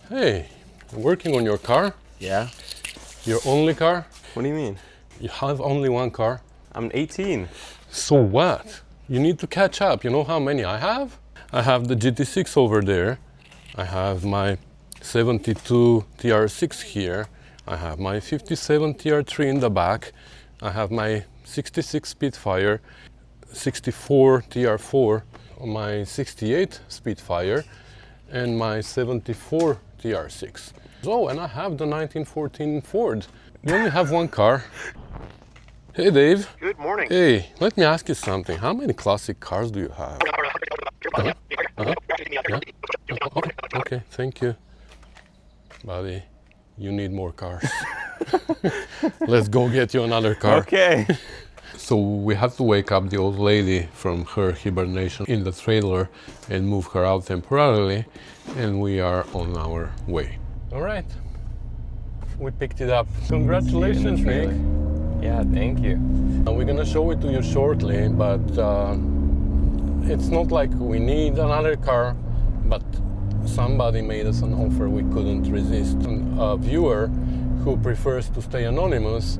Hey, working on your car? Yeah? Your only car? What do you mean? You have only one car? I'm 18. So what? You need to catch up. You know how many I have? I have the GT6 over there. I have my 72 TR6 here. I have my 57 TR3 in the back. I have my 66 Spitfire, 64 TR4, my 68 Spitfire, and my 74 TR6. Oh, and I have the 1914 Ford. You only have one car. Hey, Dave. Good morning. Hey, let me ask you something. How many classic cars do you have? Yeah? Okay, thank you. Buddy, you need more cars. Let's go get you another car. Okay. So we had to wake up the old lady from her hibernation in the trailer and move her out temporarily, and we are on our way. All right, we picked it up. Congratulations, Nick. Yeah, thank you. We're gonna show it to you shortly, but it's not like we need another car, but somebody made us an offer we couldn't resist. And a viewer who prefers to stay anonymous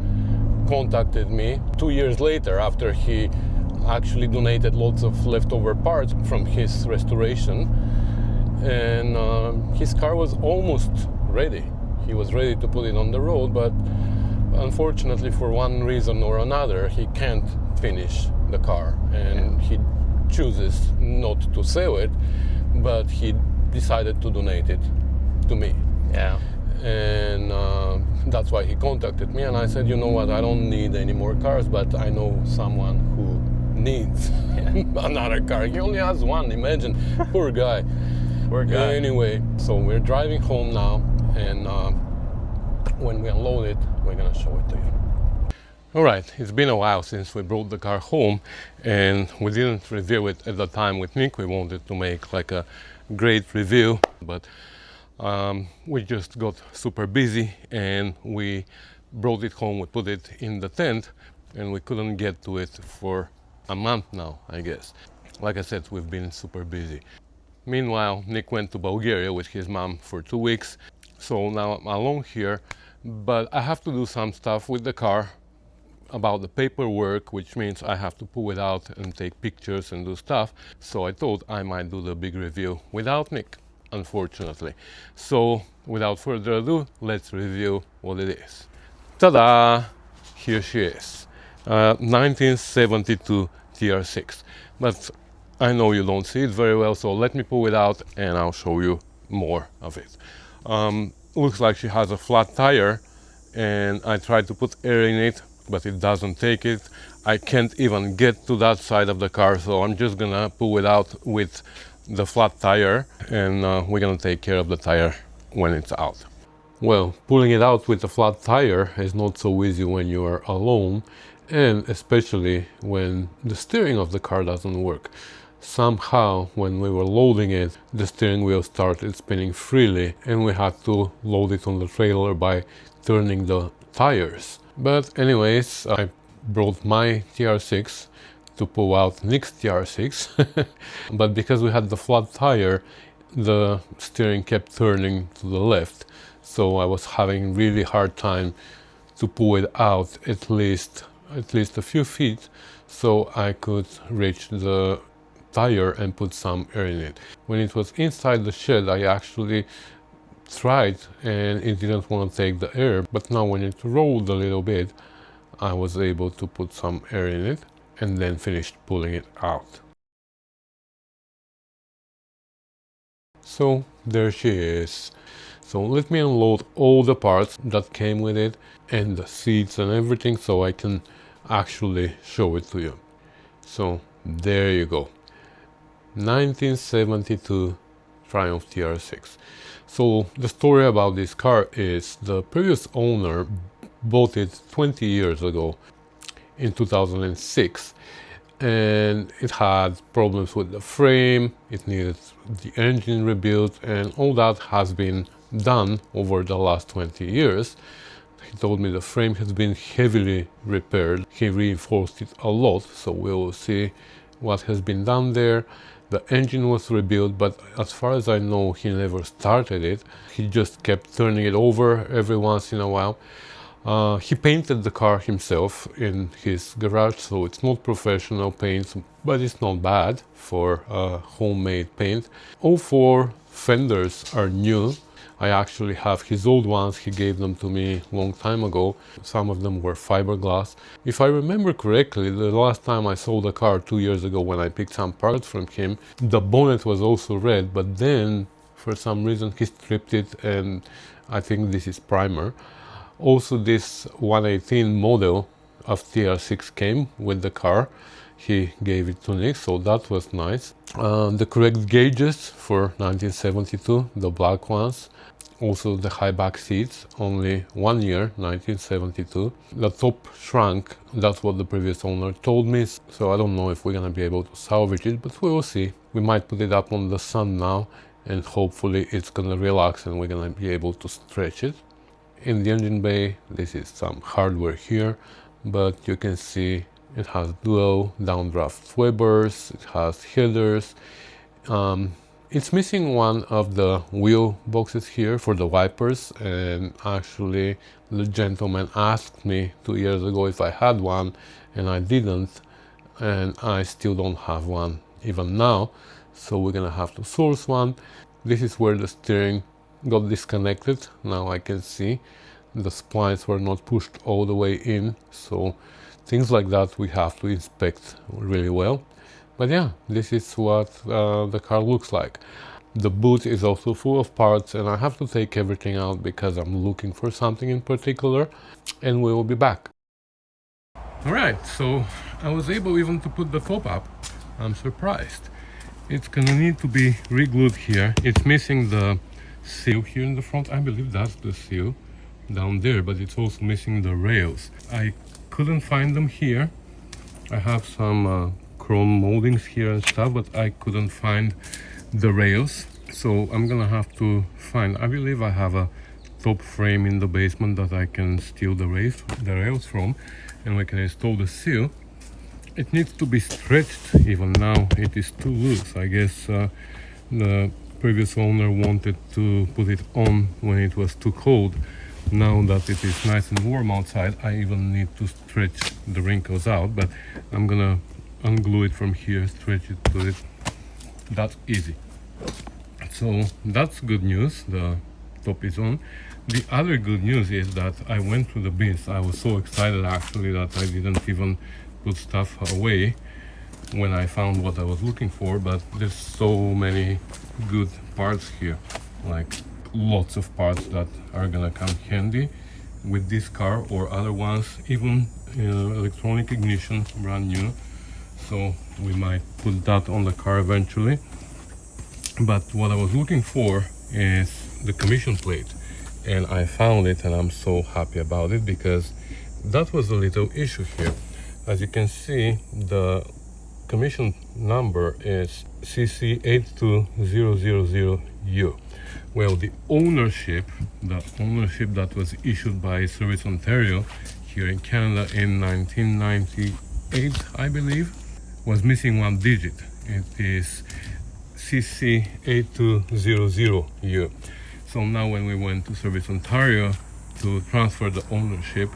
contacted me 2 years later after he actually donated lots of leftover parts from his restoration, and his car was almost ready. He was ready to put it on the road, but unfortunately for one reason or another he can't finish the car, and he chooses not to sell it, but he decided to donate it to me. Yeah. And that's why he contacted me, and I said, you know what, I don't need any more cars, but I know someone who needs another car. He only has one, imagine. Poor guy. Poor guy. Anyway, so we're driving home now, and when we unload it, we're gonna show it to you. All right, it's been a while since we brought the car home, and we didn't review it at the time with Nick. We wanted to make like a great review, but we just got super busy and we brought it home. We put it in the tent and we couldn't get to it for a month now, I guess. Like I said, we've been super busy. Meanwhile, Nick went to Bulgaria with his mom for 2 weeks, so now I'm alone here, but I have to do some stuff with the car about the paperwork, which means I have to pull it out and take pictures and do stuff. So I thought I might do the big review without Nick, unfortunately. So without further ado, let's review what it is. Ta-da! Here she is. 1972 TR6. But I know you don't see it very well, so let me pull it out and I'll show you more of it. Looks like she has a flat tire, and I tried to put air in it, but it doesn't take it. I can't even get to that side of the car, so I'm just gonna pull it out with the flat tire, and we're gonna take care of the tire when it's out. Well, pulling it out with a flat tire is not so easy when you are alone, and especially when the steering of the car doesn't work. Somehow, when we were loading it, the steering wheel started spinning freely, and we had to load it on the trailer by turning the tires. But anyways, I brought my TR6 to pull out Nick's TR6, but because we had the flat tire, the steering kept turning to the left, so I was having really hard time to pull it out at least a few feet so I could reach the tire and put some air in it. When it was inside the shed, I actually tried and it didn't want to take the air, but now when it rolled a little bit, I was able to put some air in it and then finished pulling it out. So there she is. So let me unload all the parts that came with it and the seats and everything so I can actually show it to you. So there you go. 1972 Triumph TR6. So the story about this car is the previous owner bought it 20 years ago in 2006, and it had problems with the frame, it needed the engine rebuilt, and all that has been done over the last 20 years. He told me the frame has been heavily repaired. He reinforced it a lot, so we'll see what has been done there. The engine was rebuilt, but as far as I know, he never started it. He just kept turning it over every once in a while. He painted the car himself in his garage, so it's not professional paint, but it's not bad for homemade paint. All four fenders are new. I actually have his old ones. He gave them to me a long time ago. Some of them were fiberglass. If I remember correctly, the last time I sold a car 2 years ago when I picked some parts from him, the bonnet was also red, but then for some reason he stripped it, and I think this is primer. Also, this 118 model of TR6 came with the car. He gave it to Nick, so that was nice. The correct gauges for 1972, the black ones. Also the high back seats, only 1 year, 1972. The top shrunk, that's what the previous owner told me, so I don't know if we're gonna be able to salvage it, but we will see. We might put it up on the sun now, and hopefully it's gonna relax and we're gonna be able to stretch it. In the engine bay, this is some hardware here, but you can see it has dual downdraft swabbers, it has headers. It's missing one of the wheel boxes here for the wipers, and actually the gentleman asked me 2 years ago if I had one, and I didn't, and I still don't have one even now, so we're gonna have to source one. This is where the steering got disconnected. Now I can see the splines were not pushed all the way in, so things like that we have to inspect really well. But yeah, this is what the car looks like. The boot is also full of parts, and I have to take everything out because I'm looking for something in particular, and we will be back. Alright, so I was able even to put the top up. I'm surprised. It's gonna need to be re-glued here. It's missing the seal here in the front. I believe that's the seal down there, but it's also missing the rails. I couldn't find them here. I have some chrome moldings here and stuff, but I couldn't find the rails, so I'm gonna have to find, I believe I have a top frame in the basement that I can steal the rails from, and we can install the seal. It needs to be stretched. Even now it is too loose. I guess the previous owner wanted to put it on when it was too cold. Now that it is nice and warm outside, I even need to stretch the wrinkles out, but I'm gonna unglue it from here, stretch it to it. That's easy. So that's good news, the top is on. The other good news is that I went through the bins. I was so excited actually that I didn't even put stuff away when I found what I was looking for, but there's so many good parts here, like lots of parts that are gonna come handy with this car or other ones, even electronic ignition, brand new, so we might put that on the car eventually. But what I was looking for is the commission plate, and I found it, and I'm so happy about it because that was a little issue here. As you can see, the commission number is CC82000U. Well, the ownership that was issued by Service Ontario here in Canada in 1998, I believe, was missing one digit. It is CC8200U. So now when we went to Service Ontario to transfer the ownership,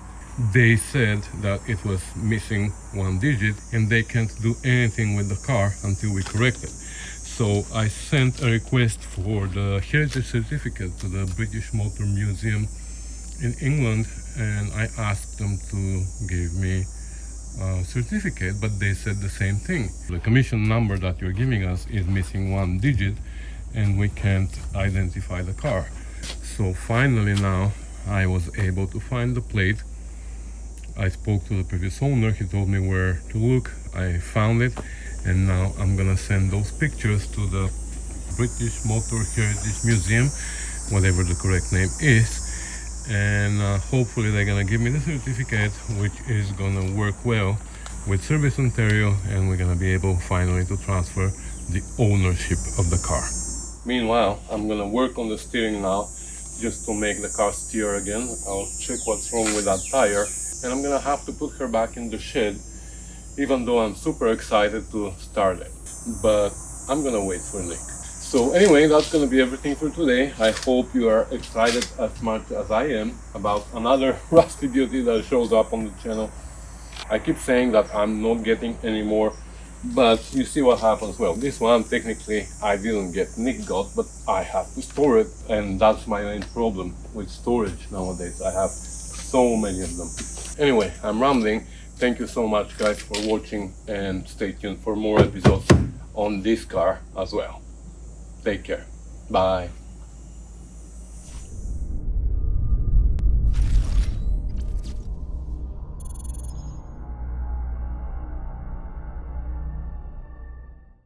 they said that it was missing one digit and they can't do anything with the car until we correct it. So I sent a request for the heritage certificate to the British Motor Museum in England, and I asked them to give me a certificate, but they said the same thing. The commission number that you're giving us is missing one digit and we can't identify the car. So finally now I was able to find the plate. I spoke to the previous owner, he told me where to look, I found it, and now I'm gonna send those pictures to the British Motor Heritage Museum, whatever the correct name is, and hopefully they're gonna give me the certificate, which is gonna work well with Service Ontario, and we're gonna be able finally to transfer the ownership of the car. Meanwhile, I'm gonna work on the steering now just to make the car steer again. I'll check what's wrong with that tire, and I'm gonna have to put her back in the shed, even though I'm super excited to start it. But I'm gonna wait for Nick. So anyway, that's gonna be everything for today. I hope you are excited as much as I am about another rusty beauty that shows up on the channel. I keep saying that I'm not getting any more, but you see what happens. Well, this one technically I didn't get, Nick got, but I have to store it, and that's my main problem with storage nowadays. I have so many of them. Anyway, I'm rambling. Thank you so much guys for watching, and stay tuned for more episodes on this car as well. Take care. Bye.